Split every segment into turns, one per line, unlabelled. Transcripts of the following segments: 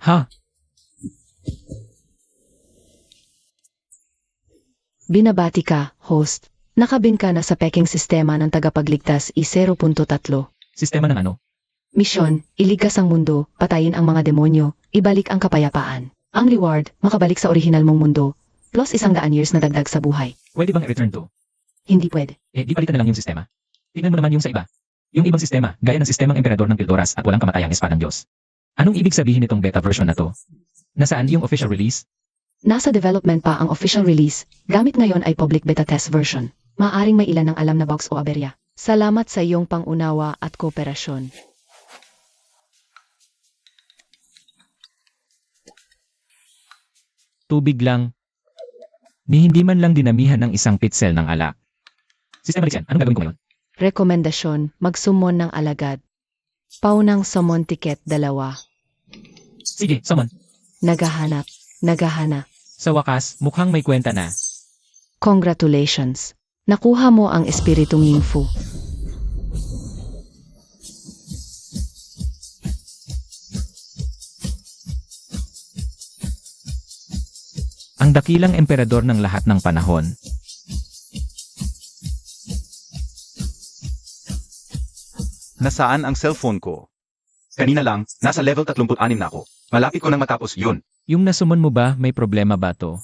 Ha?
Binabati ka, host. Nakabin ka na sa peking sistema ng tagapagligtas I-0.3.
Sistema ng ano?
Misyon, iligtas ang mundo, patayin ang mga demonyo, ibalik ang kapayapaan. Ang reward, makabalik sa orihinal mong mundo, plus 100 years na dagdag sa buhay.
Pwede bang i-return to?
Hindi pwede.
Di palitan na lang yung sistema. Tingnan mo naman yung sa iba. Yung ibang sistema, gaya ng sistemang emperador ng Pildoras at walang kamatayang espadang Diyos. Anong ibig sabihin nitong beta version na to? Nasaan yung official release?
Nasa development pa ang official release, gamit ngayon ay public beta test version. Maaring may ilan ng alam na bugs o aberya. Salamat sa iyong pangunawa at kooperasyon.
Tubig lang. Ni hindi man lang dinamihan ng isang pitsel ng alak. Sistema Lixian, anong gagawin ko ngayon?
Rekomendasyon, magsumon ng alagad. Paunang summon ticket 2.
Sige, summon.
Naghahanap.
Sa wakas, mukhang may kwenta na.
Congratulations. Nakuha mo ang espiritong Yingfu.
Ang dakilang emperador ng lahat ng panahon.
Nasaan ang cellphone ko? Kanina lang, nasa level 36 na ako. Malapit ko nang matapos yun.
Yung nasumon mo ba, may problema ba to?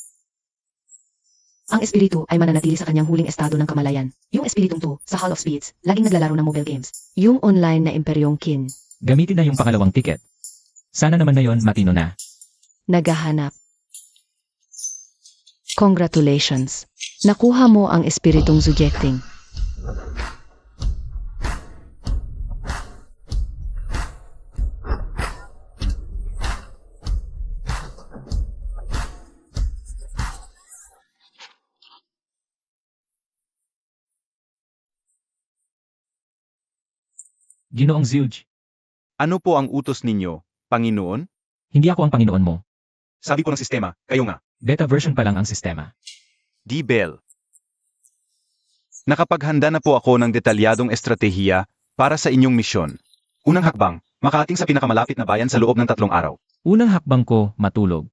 Ang espiritu ay mananatili sa kanyang huling estado ng kamalayan. Yung espiritong to, sa Hall of Spirits, laging naglalaro ng mobile games. Yung online na Imperyong Kin.
Gamitin na yung pangalawang ticket. Sana naman na yon matino na.
Naghahanap. Congratulations. Nakuha mo ang espiritong Zujecting.
Ginoong Zilge,
Ano po ang utos ninyo, Panginoon?
hindi ako ang Panginoon mo.
Sabi po ng sistema, kayo nga.
Beta version pa lang ang sistema.
D-Bell. Nakapaghanda na po ako ng detalyadong estratehiya para sa inyong misyon. Unang hakbang, makaating sa pinakamalapit na bayan sa loob ng 3 araw.
Unang hakbang ko, matulog.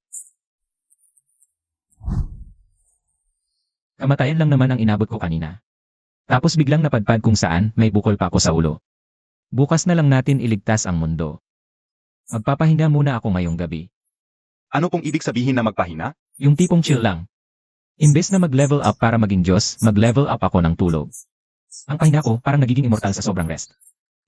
Kamatayan lang naman ang inabot ko kanina. Tapos biglang napadpad kung saan may bukol pa ako sa ulo. Bukas na lang natin iligtas ang mundo. Magpapahinga muna ako ngayong gabi.
Ano pong ibig sabihin na magpahinga?
Yung tipong chill lang. Imbes na mag-level up para maging Diyos, mag-level up ako ng tulog. Ang pahinga ko parang nagiging immortal sa sobrang rest.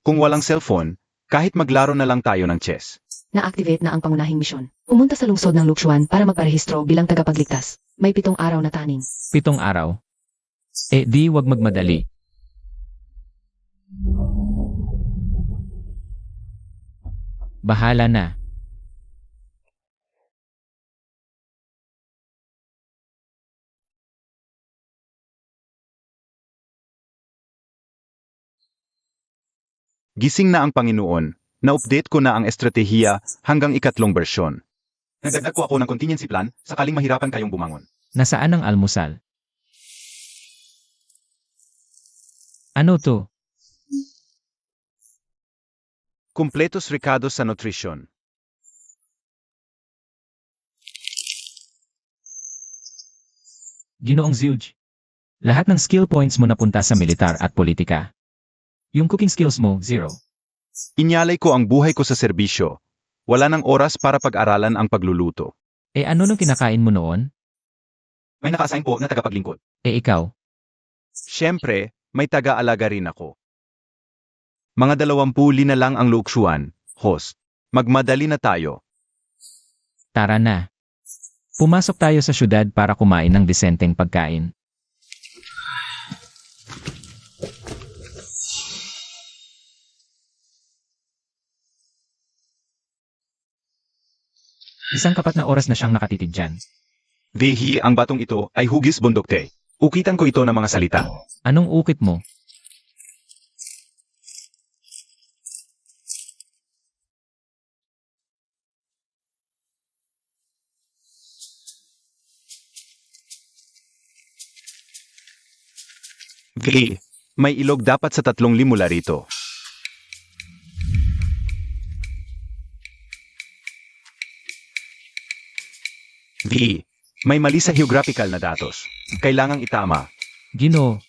Kung walang cellphone, kahit maglaro na lang tayo ng chess.
Na-activate na ang pangunahing misyon. Pumunta sa lungsod ng Luxuan para magparehistro bilang tagapagligtas. May 7 araw na taning.
7 araw. Di wag magmadali. Bahala na.
Gising na ang Panginoon. Na-update ko na ang estratehiya hanggang 3 bersyon. Nagdagdag ko ako ng contingency plan sakaling mahirapan kayong bumangon.
Nasaan ang almusal? Ano to?
Completos recados sa nutrition.
Ginoong Zilge. Lahat ng skill points mo napunta sa militar at politika. Yung cooking skills mo, 0.
Inyalay ko ang buhay ko sa serbisyo. Wala nang oras para pag-aralan ang pagluluto.
Ano nung kinakain mo noon?
May naka-assign po na tagapaglingkod.
Ikaw?
Siyempre, may taga-alaga rin ako. Mga 20 na lang ang Luxuan, host. Magmadali na tayo.
Tara na. Pumasok tayo sa syudad para kumain ng disenteng pagkain. Isang kapat na oras na siyang nakatitid dyan.
Vehi, ang batong ito ay hugis bundokte. Ukitan ko ito ng mga salita.
Anong ukit mo?
Vehi, may ilog dapat sa 3 mula rito. V. May mali sa geographical na datos. Kailangang itama.
Gino.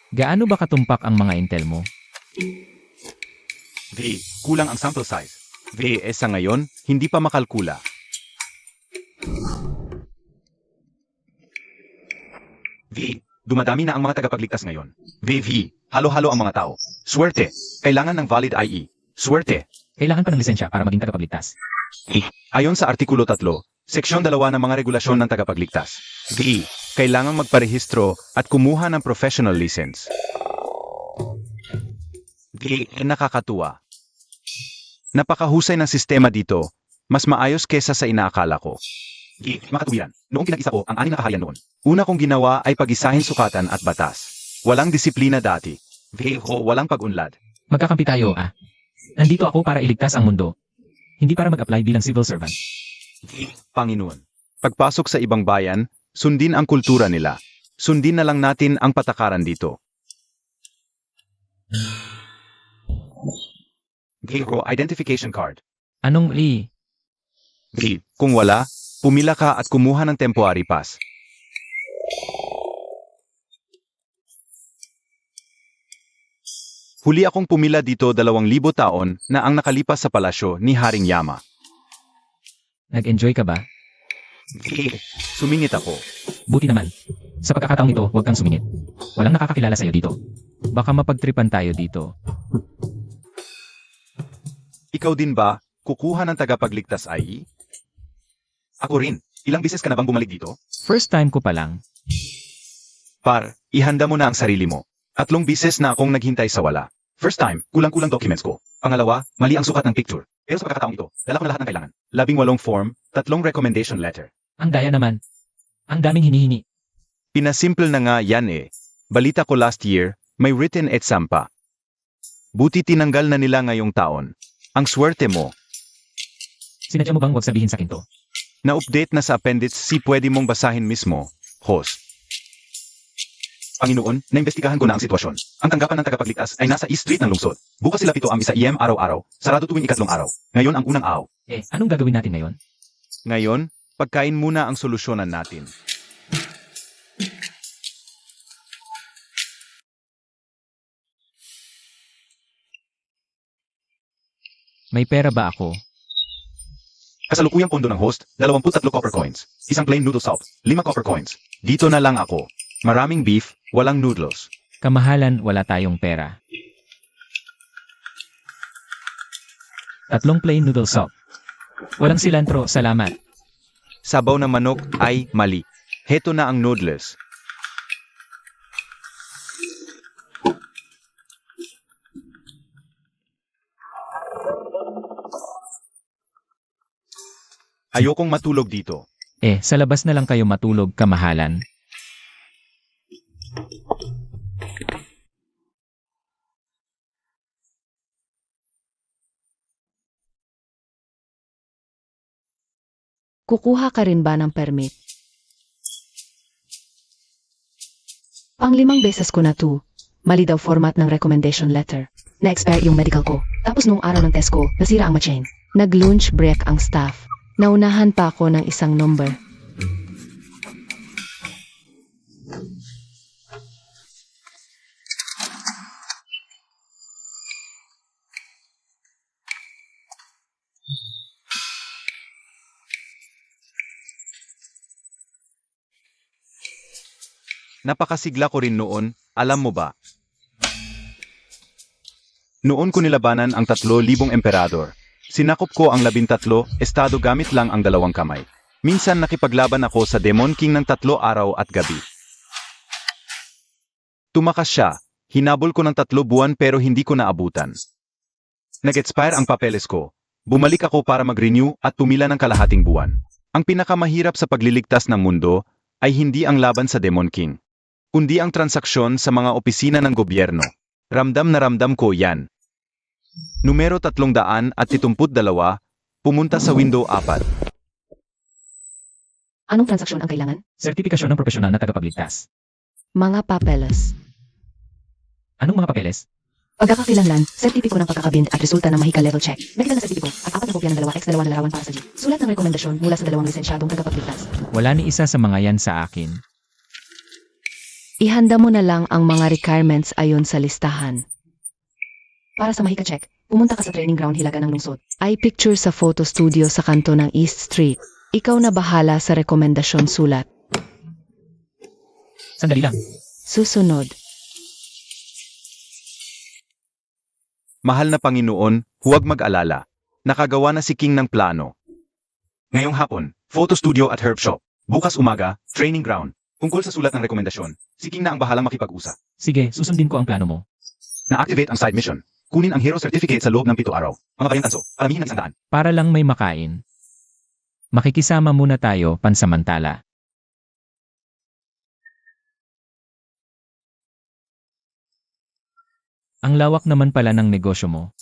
Gaano ba katumpak ang mga intel mo?
V. Kulang ang sample size. V. Sa ngayon, hindi pa makalkula. V. Dumadami na ang mga tagapagligtas ngayon. V. Halo-halo ang mga tao. Swerte. Kailangan ng valid IE. Swerte.
Kailangan pa ng lisensya para maging tagapagligtas.
Ayon sa Artikulo 3, Seksyon 2 ng mga regulasyon ng tagapagligtas. V. Kailangang magparehistro at kumuha ng professional license. V. Nakakatuwa. Napakahusay ng sistema dito. Mas maayos kesa sa inaakala ko. V. Makatuwiran. Noong pinag-isa ko ang 6 na kaharian noon. Una kong ginawa ay pag-isahin sukatan at batas. Walang disiplina dati. V. Walang pag-unlad.
Magkakampi tayo, ah. Nandito ako para iligtas ang mundo. Hindi para mag-apply bilang civil servant.
Panginoon. Pagpasok sa ibang bayan, sundin ang kultura nila. Sundin na lang natin ang patakaran dito. Gayro identification card.
Anong li?
V. Kung wala, pumila ka at kumuha ng temporary pass. Huli akong pumila dito 2,000 taon na ang nakalipas sa palasyo ni Haring Yama.
Nag-enjoy ka ba?
V. Sumingit ako.
Buti naman. Sa pagkakataong ito, huwag kang sumingit. Walang nakakakilala sa'yo dito. Baka mapagtripan tayo dito.
Ikaw din ba, kukuha ng tagapagligtas IE? Ako rin. Ilang bisis ka na bang bumalik dito?
First time ko pa lang.
Par, ihanda mo na ang sarili mo. 3 bisis na akong naghintay sa wala. First time, kulang-kulang documents ko. Pangalawa, mali ang sukat ng picture. Pero sa pagkakataong ito, dala ko na lahat ng kailangan. 18 form, 3 recommendation letter.
Ang daya naman. Ang daming hinihingi.
Pinasimple na nga yan eh. Balita ko last year, may written exam pa. Buti tinanggal na nila ngayong taon. Ang swerte mo.
Sinadya mo bang huwag sabihin sa akin to?
Na-update na sa Appendix C, pwede mong basahin mismo, host. Panginoon, naimbestigahan ko na ang sitwasyon. Ang tanggapan ng tagapagligtas ay nasa East Street ng lungsod. Bukas sila 7 ang misa EM araw-araw, sarado tuwing 3 araw. Ngayon ang unang araw.
Anong gagawin natin ngayon?
Ngayon, pagkain muna ang solusyonan natin.
May pera ba ako?
Kasalukuyang pondo ng host, 23 copper coins. Isang plain noodle soup, 5 copper coins. Dito na lang ako. Maraming beef, walang noodles.
Kamahalan, wala tayong pera. 3 plain noodle soup. Walang cilantro, salamat.
Sabaw na manok ay mali. Heto na ang noodles. Ayokong matulog dito.
Sa labas na lang kayo matulog, kamahalan.
Kukuha ka rin ba ng permit? Pang-5 beses ko na to. Mali daw format ng recommendation letter. Na-expire yung medical ko. Tapos nung araw ng test ko, nasira ang machine. Nag-lunch break ang staff. Naunahan pa ako ng isang number.
Napakasigla ko rin noon, alam mo ba? Noon ko nilabanan ang 3,000 emperador. Sinakop ko ang 13 estado gamit lang ang 2 kamay. Minsan nakipaglaban ako sa Demon King ng 3 araw at gabi. Tumakas siya, hinabol ko ng 3 buwan pero hindi ko naabutan. Nag-expire ang papeles ko. Bumalik ako para mag-renew at pumila ng kalahating buwan. Ang pinakamahirap sa pagliligtas ng mundo ay hindi ang laban sa Demon King, kundi ang transaksyon sa mga opisina ng gobyerno. Ramdam na ramdam ko yan. Numero 372, pumunta sa window 4.
Anong transaksyon ang kailangan?
Sertipikasyon ng profesional na tagapagligtas.
Mga papeles.
Anong mga papeles?
Pagkakakilanlan, sertipiko ng pagkakabind at resulta ng mahika level check. Medical na sertipiko at 4 na kopya ng 2x2 na larawan para sa G. Sulat ng rekomendasyon mula sa 2 lisensyadong tagapagligtas.
Wala ni isa sa mga yan sa akin.
Ihanda mo na lang ang mga requirements ayon sa listahan. Para sa mahika check, pumunta ka sa training ground Hilaga ng Lungsod. Ay picture sa photo studio sa kanto ng East Street. Ikaw na bahala sa rekomendasyon sulat.
Sandali lang.
Susunod.
Mahal na Panginoon, huwag mag-alala. Nakagawa na si King ng plano. Ngayong hapon, photo studio at herb shop. Bukas umaga, training ground. Tungkol sa sulat ng rekomendasyon, si King na ang bahalang makipag-usap.
Sige, susundin ko ang plano mo.
Na-activate ang side mission. Kunin ang hero certificate sa loob ng 7 araw. Mga bayantanso, kalamihin ng 100.
Para lang may makain. Makikisama muna tayo pansamantala. Ang lawak naman pala ng negosyo mo.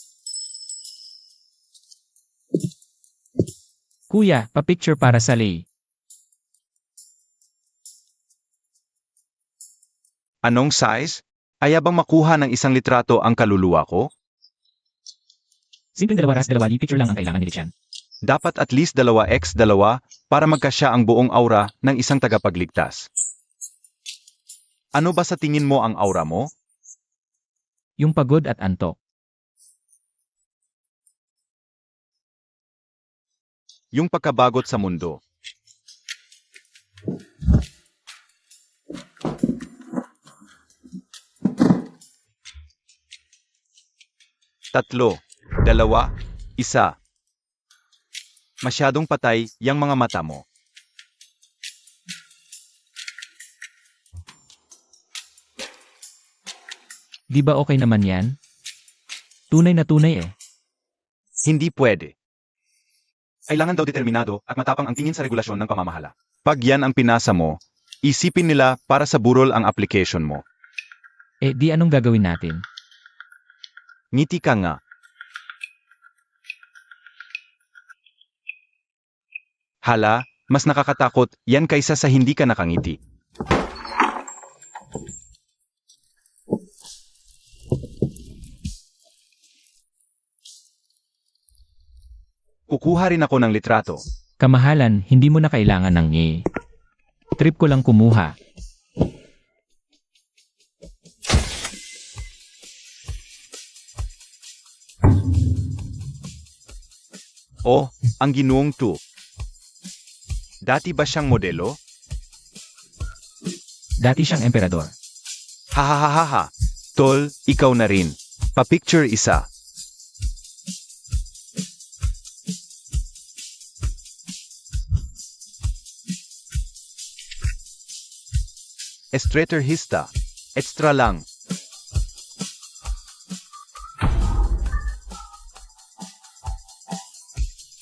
Kuya, pa-picture para sa lay.
Anong size? Aya bang makuha ng isang litrato ang kaluluwa ko?
Simpleng 2x2 picture lang ang kailangan ni Richan.
Dapat at least 2x2 para magkasya ang buong aura ng isang tagapagligtas. Ano ba sa tingin mo ang aura mo?
Yung pagod at antok.
Yung pagkabagot sa mundo. Tatlo, 2, 1. Masyadong patay yang mga mata mo.
Di ba okay naman yan? Tunay na tunay eh.
Hindi pwede. Kailangan daw determinado at matapang ang tingin sa regulasyon ng pamamahala. Pag yan ang pinasa mo, isipin nila para sa burol ang application mo.
Eh di anong gagawin natin?
Ngiti ka nga. Hala, mas nakakatakot yan kaysa sa hindi ka nakangiti. Kukuha rin ako ng litrato.
Kamahalan, hindi mo na kailangan ng ngi. Trip ko lang kumuha.
Oh, ang Ginoong Tu. Dati ba siyang modelo?
Dati siyang emperador.
Hahaha. Tol, ikaw na rin. Pa-picture isa. Estreterhista. Extra lang.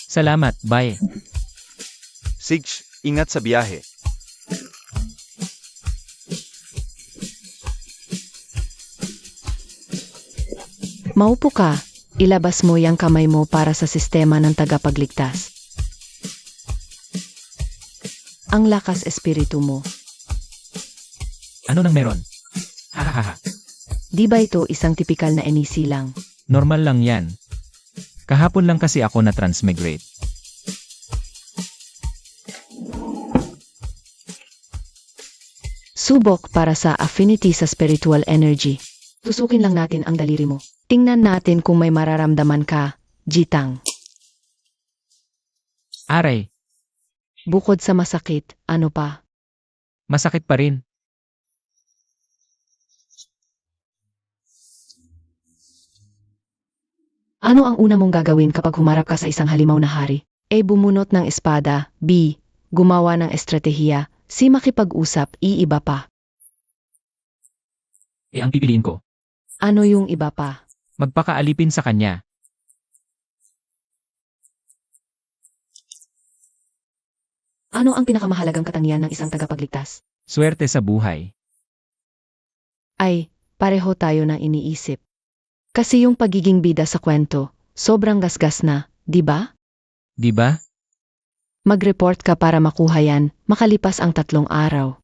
Salamat, bye.
Sige, ingat sa biyahe.
Maupo ka. Ilabas mo yung kamay mo para sa sistema ng tagapagligtas. Ang lakas espiritu mo.
Ano nang meron? Hahaha.
Di ba ito isang tipikal na NEC lang?
Normal lang yan. Kahapon lang kasi ako na transmigrate.
Subok para sa affinity sa spiritual energy. Tusukin lang natin ang daliri mo. Tingnan natin kung may mararamdaman ka, Jitang.
Aray,
Bukod sa masakit, ano pa?
masakit pa rin.
Ano ang una mong gagawin kapag humarap ka sa isang halimaw na hari? A. Bumunot ng espada. B. Gumawa ng estratehiya. C. Makipag-usap. E. Iba pa.
Eh ang pipiliin ko,
Ano yung iba pa?
magpakaalipin sa kanya.
Ano ang pinakamahalagang katangian ng isang tagapagligtas?
Swerte sa buhay.
Ay, pareho tayo na iniisip. Kasi yung pagiging bida sa kwento, sobrang gasgas na, di ba?
Di ba?
Mag-report ka para makuha yan, makalipas ang 3 araw.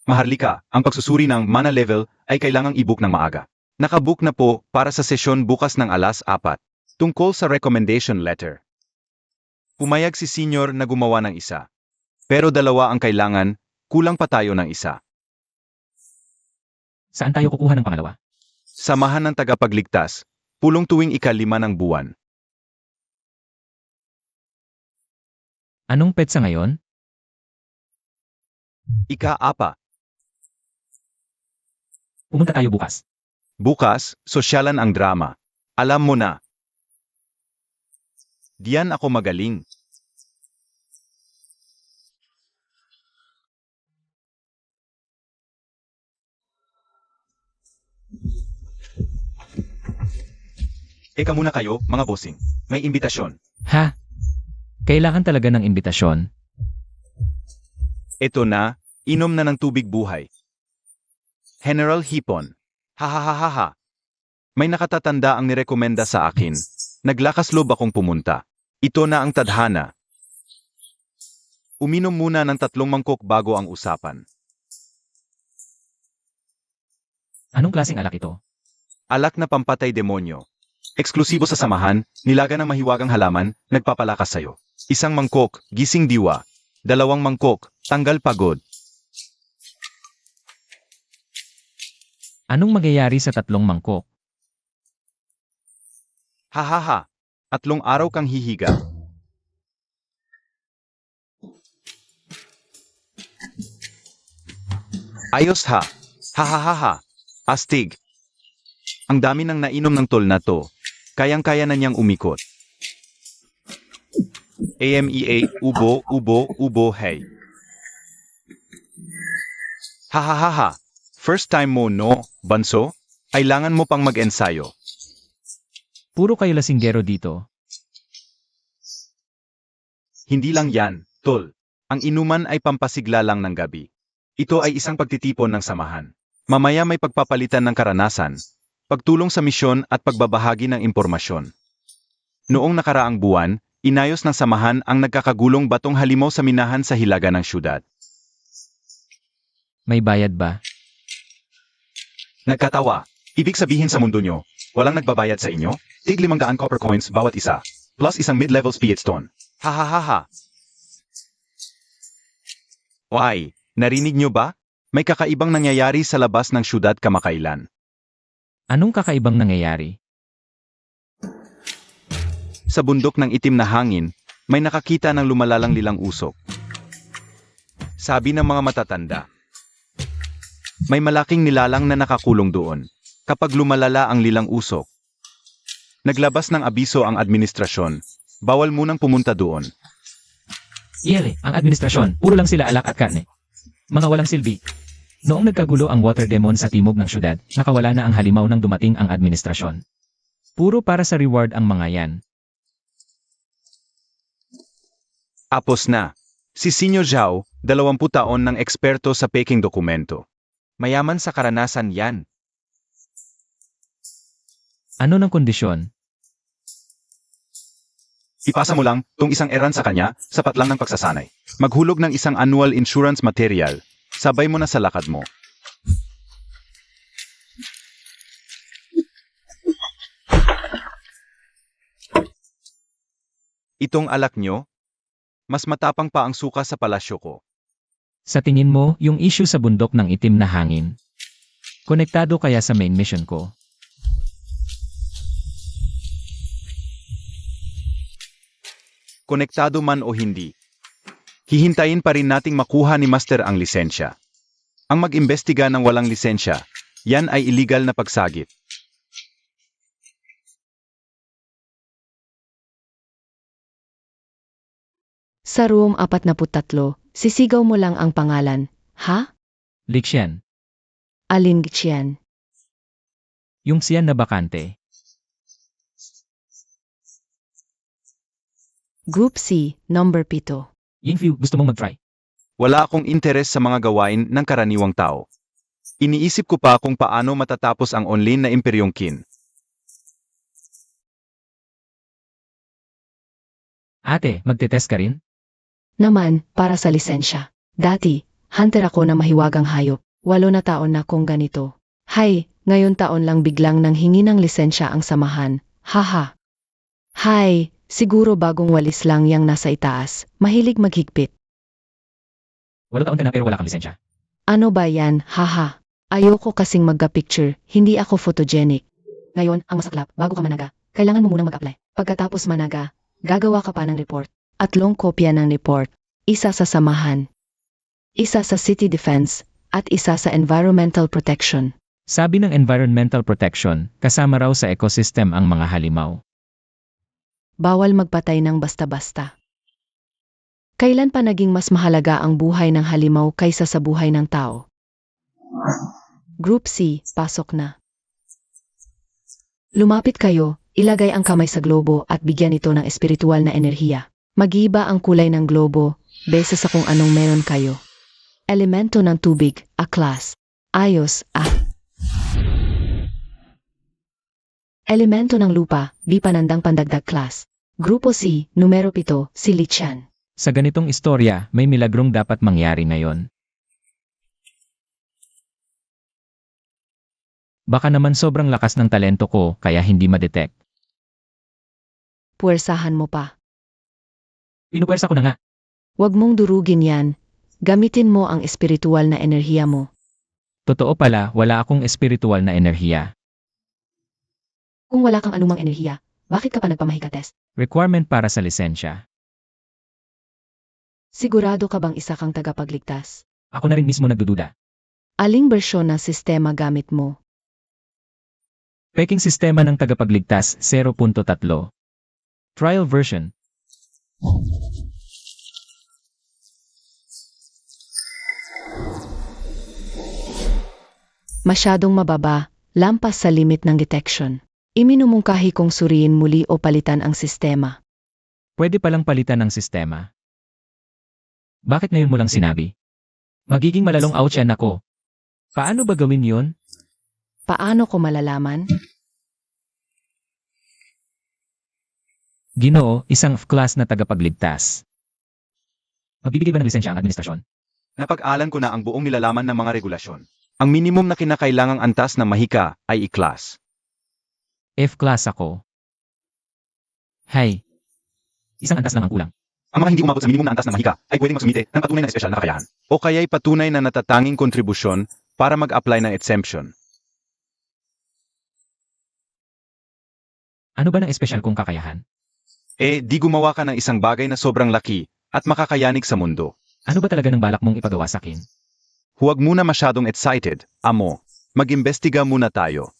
Maharlika, ang pagsusuri ng mana level ay kailangang i-book ng maaga. Nakabook na po para sa sesyon bukas ng alas 4. Tungkol sa recommendation letter. Pumayag si senior na gumawa ng isa. Pero dalawa ang kailangan, kulang pa tayo ng isa.
Saan tayo kukuha ng pangalawa?
Samahan ng tagapagligtas, pulong tuwing ika-5 ng buwan.
Anong petsa ngayon?
Ika-4.
Pumunta tayo bukas.
Bukas, sosyalan ang drama. Alam mo na. Diyan ako magaling. Eka muna kayo, mga bossing. May imbitasyon.
Ha? Kailangan talaga ng imbitasyon.
Ito na, inom na ng tubig buhay. General Hipon. Hahahaha. May nakatatanda ang nirekomenda sa akin. Naglakas loob akong pumunta. Ito na ang tadhana. Uminom muna ng 3 mangkok bago ang usapan.
Anong klaseng alak ito?
Alak na pampatay demonyo. Eksklusibo sa samahan, nilaga ng mahiwagang halaman, nagpapalakas sa'yo. 1 mangkok, gising diwa. 2 mangkok, tanggal pagod.
Anong magyayari sa 3 mangkok?
Hahaha. 3 araw kang hihiga. Ayos ha. Hahaha. Astig. Ang dami nang nainom ng tol na to. Kayang-kaya na niyang umikot. AMEA, ubo, ubo, ubo, hey. Hahaha. First time mo no, Banso? Kailangan mo pang mag-ensayo.
Puro kayo lasinggero dito.
Hindi lang yan, tol. Ang inuman ay pampasigla lang ng gabi. Ito ay isang pagtitipon ng samahan. Mamaya may pagpapalitan ng karanasan, pagtulong sa misyon at pagbabahagi ng impormasyon. Noong nakaraang buwan, inayos ng samahan ang nagkakagulong batong halimaw sa minahan sa hilaga ng syudad.
May bayad ba?
Nagkatawa. Ibig sabihin sa mundo nyo, walang nagbabayad sa inyo? Tig 500 copper coins bawat isa, plus 1 mid-level speedstone. Hahaha. Why, narinig nyo ba? May kakaibang nangyayari sa labas ng syudad kamakailan.
Anong kakaibang nangyayari?
Sa bundok ng itim na hangin, may nakakita ng lumalalang lilang usok. Sabi ng mga matatanda, may malaking nilalang na nakakulong doon. Kapag lumalala ang lilang usok, naglabas ng abiso ang administrasyon. Bawal munang pumunta doon.
Yere, ang administrasyon, puro lang sila alak at karne. Mga walang silbi. Noong nagkagulo ang water demon sa timog ng syudad, nakawala na ang halimaw nang dumating ang administrasyon. Puro para sa reward ang mga yan.
Apos na. Si Senior Zhao, 20 taon ng eksperto sa peking dokumento. Mayaman sa karanasan yan.
Ano ng kondisyon?
Ipasa mo lang, tong isang errand sa kanya, sapat lang ng pagsasanay. Maghulog ng isang annual insurance material, sabay mo na sa lakad mo. Itong alak nyo, mas matapang pa ang suka sa palasyo ko.
Sa tingin mo, yung issue sa bundok ng itim na hangin, konektado kaya sa main mission ko?
Konektado man o hindi. Hihintayin pa rin nating makuha ni Master ang lisensya. Ang mag-imbestiga ng walang lisensya, yan ay illegal na pagsagip.
Sa room 43, sisigaw mo lang ang pangalan, ha?
Lixian,
Alin Qian.
yung siyan na bakante.
Group C, number 7.
Yingfiu, gusto mong mag-try?
Wala akong interes sa mga gawain ng karaniwang tao. Iniisip ko pa kung paano matatapos ang online na imperyong Qin.
Ate, magte-test ka rin?
Naman, para sa lisensya. Dati, hunter ako na mahiwagang hayop. 8 na taon na kong ganito. Hay, ngayon taon lang biglang nang hingi ng lisensya ang samahan. Haha. Hay, siguro bagong walis lang yang nasa itaas. Mahilig maghigpit.
8 taon ka na pero wala kang lisensya.
Ano ba yan? Haha. Ayoko kasing magka-picture. Hindi ako photogenic. Ngayon, ang masaklap, bago ka managa, kailangan mo munang mag-apply. Pagkatapos managa, gagawa ka pa ng report. 3 kopya ng report. Isa sa samahan. Isa sa city defense. At isa sa environmental protection.
Sabi ng environmental protection, kasama raw sa ecosystem ang mga halimaw.
Bawal magpatay ng basta-basta. Kailan pa naging mas mahalaga ang buhay ng halimaw kaysa sa buhay ng tao? Group C, pasok na. Lumapit kayo, ilagay ang kamay sa globo at bigyan ito ng espiritual na enerhiya. Mag-iba ang kulay ng globo, base sa kung anong meron kayo. Elemento ng tubig, A class. Ayos, A. Elemento ng lupa, B panandang pandagdag class. Grupo C, numero 7, si Lichan.
Sa ganitong istorya, may milagrong dapat mangyari ngayon. Baka naman sobrang lakas ng talento ko kaya hindi ma-detect.
Puwersahan mo pa.
Pinupersa ko na nga.
Huwag mong durugin yan. Gamitin mo ang espiritual na enerhiya mo.
Totoo pala, wala akong espiritual na enerhiya.
Kung wala kang anumang enerhiya, bakit ka pa nagpamahika test?
Requirement para sa lisensya.
Sigurado ka bang isa kang tagapagligtas?
Ako na rin mismo nagdududa.
Aling bersyon ng sistema gamit mo?
Peking sistema ng tagapagligtas 0.3. Trial version.
Masyadong mababa, lampas sa limit ng detection. Iminumungkahi kong suriin muli o palitan ang sistema.
Pwede palang palitan ng sistema. Bakit ngayon mo lang sinabi? Magiging malalong ouch yan ako. Paano ba gawin yun?
Paano ko malalaman?
Ginoo, isang F-class na tagapagligtas. Magbibigay ba ng lisensya ang administrasyon?
Napag-alan ko na ang buong nilalaman ng mga regulasyon. Ang minimum na kinakailangang antas ng mahika ay E-class.
F-class ako. Hay. Isang antas lang ang kulang.
Ang mga hindi umabot sa minimum na antas ng mahika ay pwedeng magsumite ng patunay na espesyal na kakayahan. O kaya'y patunay na natatanging kontribusyon para mag-apply ng exemption.
Ano ba ng espesyal kong kakayahan?
Di gumawa ka ng isang bagay na sobrang laki at makakayanig sa mundo.
Ano ba talaga ng balak mong ipagawa sa akin?
Huwag muna masyadong excited, amo. Mag-imbestiga muna tayo.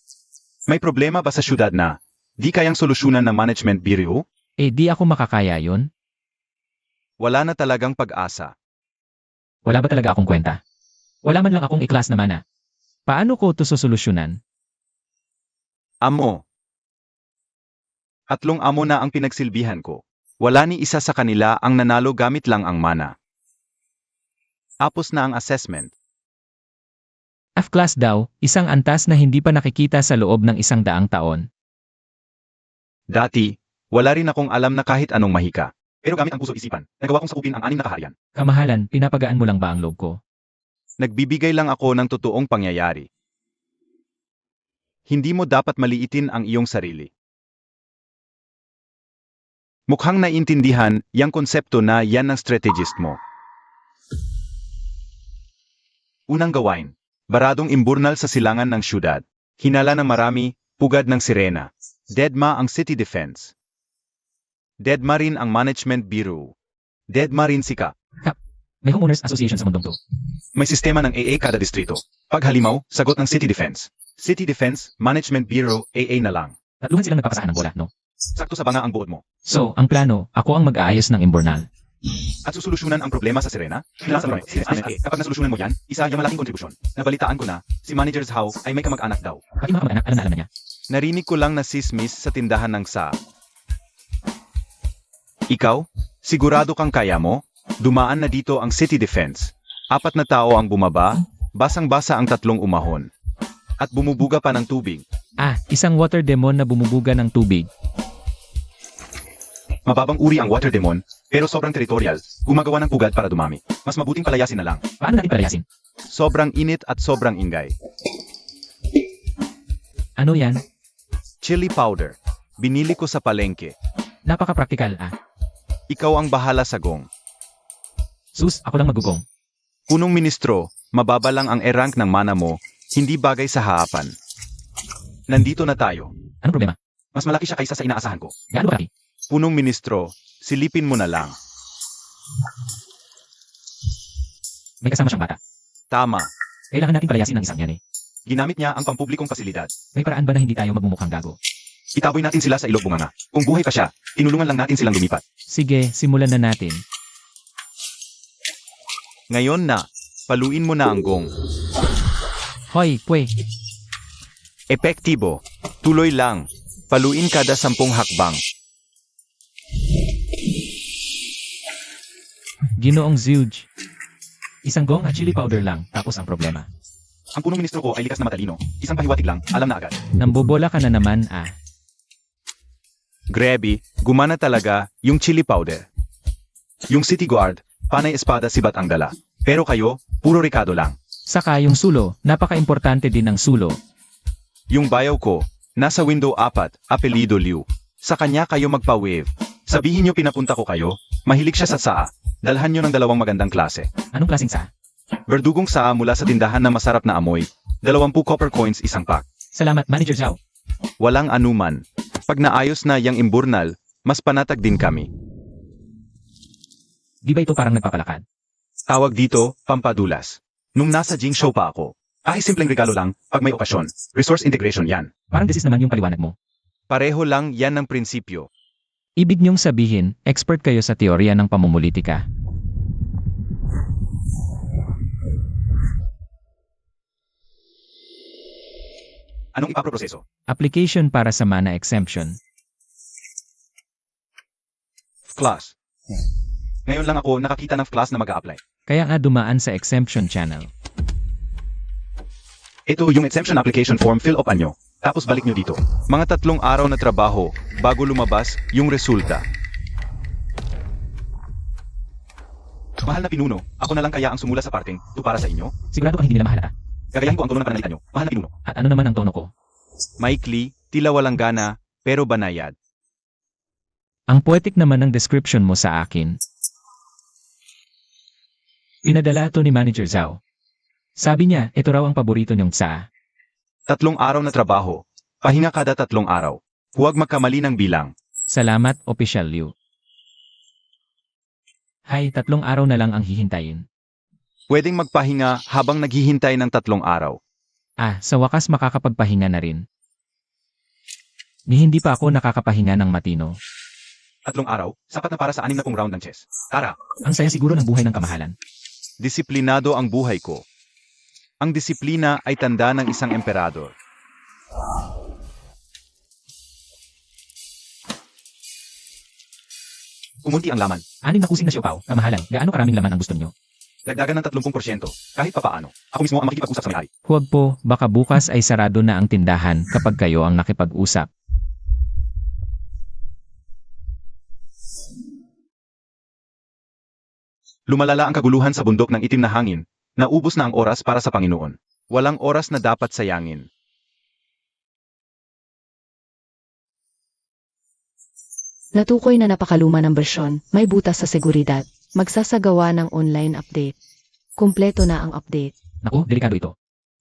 May problema ba sa syudad na di kayang solusyonan ng management bureau?
Di ako makakaya yun?
Wala na talagang pag-asa.
Wala ba talaga akong kwenta? Wala man lang akong i-class na mana. Paano ko ito sosolusyonan?
Amo. 3 amo na ang pinagsilbihan ko. Wala ni isa sa kanila ang nanalo gamit lang ang mana. Apos na ang assessment.
F-class daw, isang antas na hindi pa nakikita sa loob ng 100 taon.
Dati, wala rin akong alam na kahit anong mahika. Pero gamit ang puso isipan, nagawa kong sakupin ang 6 na kaharian.
Kamahalan, pinapagaan mo lang ba ang loob ko?
Nagbibigay lang ako ng totoong pangyayari. Hindi mo dapat maliitin ang iyong sarili. Mukhang naiintindihan yang konsepto na yan ng strategist mo. Unang gawain, baradong imburnal sa silangan ng syudad. Hinala ng marami, pugad ng sirena. Deadma ang city defense. Deadma rin ang management bureau. Deadma rin si Ka.
May homeowners association sa mundong to.
May sistema ng AA kada distrito. Pag halimaw, sagot ng city defense. City defense, management bureau, AA na lang.
Tatluhan silang nagpapasahan ng bola, no?
Sakto sa banga ang buod mo.
So, ang plano, ako ang mag-aayos ng imburnal.
At susolusyonan ang problema sa sirena? Kapag nasolusyonan mo yan, isa yung malaking kontribusyon. Nabalitaan ko na, si Manager Zhao ay may kamag-anak daw.
Pati mga kamag-anak, alam na niya.
Narinig ko lang na sismis sa tindahan ng sa. Ikaw, sigurado kang kaya mo? Dumaan na dito ang city defense. 4 na tao ang bumaba, basang-basa ang 3 umahon. At bumubuga pa ng tubig.
Isang water demon na bumubuga ng tubig.
Mababang uri ang water demon, pero sobrang territorial, gumagawa ng pugad para dumami. Mas mabuting palayasin na lang.
Paano natin palayasin?
Sobrang init at sobrang ingay.
Ano yan?
Chili powder. Binili ko sa palengke.
Napaka-practical
Ikaw ang bahala sa gong.
Sus, ako lang magugong.
Punong ministro, mababa lang ang e-rank ng mana mo, hindi bagay sa haapan. Nandito na tayo.
Anong problema?
Mas malaki siya kaysa sa inaasahan ko.
Gaano ba kalaki?
Punong ministro, silipin mo na lang.
May kasama siyang bata.
Tama.
Kailangan natin palayasin ng isang yan
Ginamit niya ang pampublikong pasilidad.
May paraan ba na hindi tayo magmumukhang gago?
Itaboy natin sila sa ilog bunganga. Kung buhay pa siya, tinulungan lang natin silang lumipat.
Sige, simulan na natin.
Ngayon na, paluin mo na ang gong.
Hoy, pwe.
Epektibo. Tuloy lang. Paluin kada 10 hakbang.
Ginoong Zuge. Isang gong at chili powder lang, tapos ang problema.
Ang punong ministro ko ay likas na matalino. Isang pahiwatig lang, alam na agad.
Nambobola ka na naman
Grabe, gumana talaga yung chili powder. Yung city guard, panay espada sibat ang dala. Pero kayo, puro Ricardo lang.
Saka yung sulo, napaka-importante din ng sulo.
Yung bayaw ko, nasa window 4, apelido Liu. Sa kanya kayo magpa-wave. Sabihin nyo pinapunta ko kayo, mahilig siya sa saa. Dalhan nyo ng 2 magandang klase.
Anong klaseng sa?
Berdugong saa mula sa tindahan na masarap na amoy. 20 copper coins isang pack.
Salamat, Manager Zhao.
Walang anuman. Pag naayos na yang imburnal, mas panatag din kami.
Di ba ito parang nagpapalakad?
Tawag dito, pampadulas. Nung nasa Jing Show pa ako, kahit simpleng regalo lang, pag may okasyon, resource integration yan.
Parang desis naman yung paliwanag mo.
Pareho lang yan ng prinsipyo.
Ibig niyong sabihin, expert kayo sa teorya ng pamumulitika.
Anong ipaproproseso?
Application para sa mana exemption.
Class. Ngayon lang ako nakakita ng class na mag-a-apply.
Kaya nga dumaan sa exemption channel.
Ito yung exemption application form, fill up nyo. Tapos balik nyo dito. Mga 3 araw na trabaho, bago lumabas yung resulta. Mahal na pinuno, ako na lang kaya ang sumula sa parting, to para sa inyo?
Sigurado kang hindi nila mahalata.
Gagayahin ko ang tono ng pananalita nyo, mahal na pinuno.
At ano naman ang tono ko?
Maikli, tila walang gana, pero banayad.
Ang poetic naman ng description mo sa akin. Pinadala ito ni Manager Zhao. Sabi niya, ito raw ang paborito niyong tsa.
3 araw na trabaho, pahinga kada 3 araw. Huwag magkamali ng bilang.
Salamat, Official Liu. Hay, 3 araw na lang ang hihintayin.
Pwedeng magpahinga habang naghihintay ng 3 araw.
Sa wakas makakapagpahinga na rin. Ni hindi pa ako nakakapahinga ng matino.
3 araw, sapat na para sa 6 round ng chess. Tara,
Ang saya siguro ng buhay ng kamahalan.
disiplinado ang buhay ko. Ang disiplina ay tanda ng isang emperador. Kumunti ang laman.
6 na kusing na siopaw, kamahalan, gaano karaming laman ang gusto niyo?
Dagdagan ng 30%, kahit papaano. Ako mismo ang makikipag-usap sa may-ari.
Huwag po, baka bukas ay sarado na ang tindahan kapag kayo ang nakipag-usap.
Lumalala ang kaguluhan sa bundok ng itim na hangin. Naubos na ang oras para sa Panginoon. Walang oras na dapat sayangin.
Natukoy na napakaluma ng bersyon, may butas sa seguridad. Magsasagawa ng online update. Kumpleto na ang update.
Naku, delikado ito.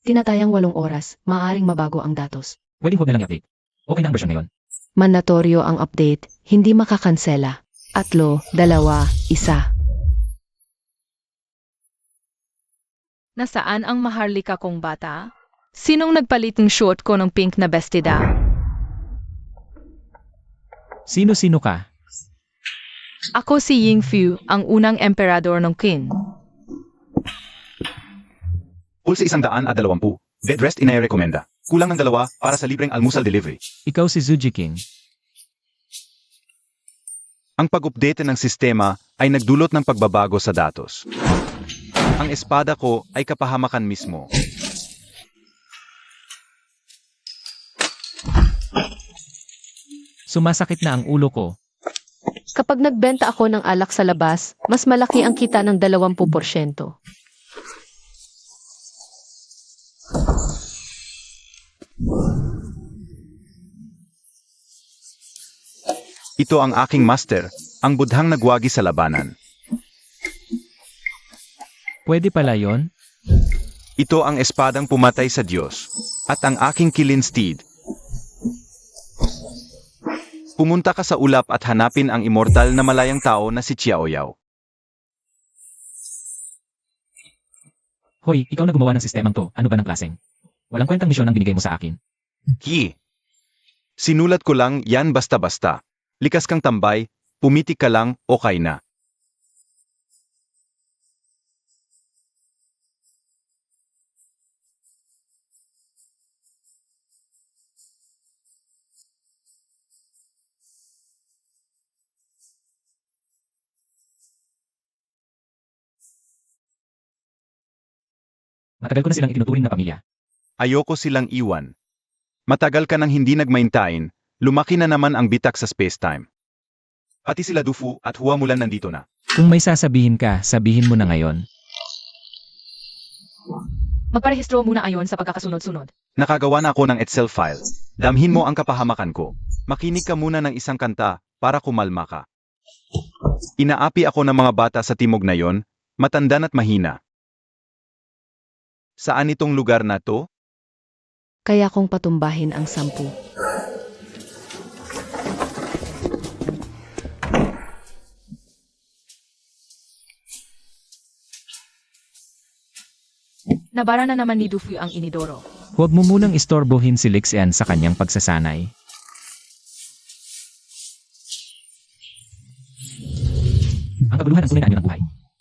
Tinatayang 8 oras, maaring mabago ang datos.
Pwedeng huwag na lang i-update. Okay na ang version ngayon.
Mandatoryo ang update, hindi makakansela. 3, 2, 1.
Nasaan ang maharlika kong bata? Sinong nagpalit ng short ko ng pink na bestida?
Sino-sino ka?
Ako si Yingfu, ang unang emperador ng Qin.
Pulse 120. Bed rest ina-rekomenda. Kulang ng 2 para sa libreng almusal delivery.
Ikaw si Zuji King.
Ang pag-update ng sistema ay nagdulot ng pagbabago sa datos. Ang espada ko ay kapahamakan mismo.
Sumasakit na ang ulo ko.
Kapag nagbenta ako ng alak sa labas, mas malaki ang kita ng 20%.
Ito ang aking master, ang budhang nagwagi sa labanan.
Pwede pala yon?
Ito ang espadang pumatay sa Diyos, at ang aking killing steed. Pumunta ka sa ulap at hanapin ang immortal na malayang tao na si Xiaoyao.
Hoy, ikaw na gumawa ng sistemang to. Ano ba ng klaseng? Walang kwentang misyon ang binigay mo sa akin.
Sinulat ko lang yan basta-basta. Likas kang tambay, pumitik ka lang, okay na.
Matagal ko na silang itinuturing na pamilya.
Ayoko silang iwan. Matagal ka nang hindi nagmaintain, lumaki na naman ang bitak sa space-time. Pati sila Dufu at Hua Mulan nandito na.
Kung may sasabihin ka, sabihin mo na ngayon.
Magparehistro muna ayon sa pagkakasunod-sunod.
Nakagawa na ako ng Excel file. Damhin mo ang kapahamakan ko. Makinig ka muna ng isang kanta para kumalma ka. Inaapi ako ng mga bata sa timog na yon, matanda at mahina. Saan itong lugar na to?
Kaya kong patumbahin ang 10.
Nabara na naman ni Dufu ang inidoro.
Huwag mo munang istorbohin si Lixian sa kanyang pagsasanay. Ang kaguluhan ang tunay na anyo ng buhay.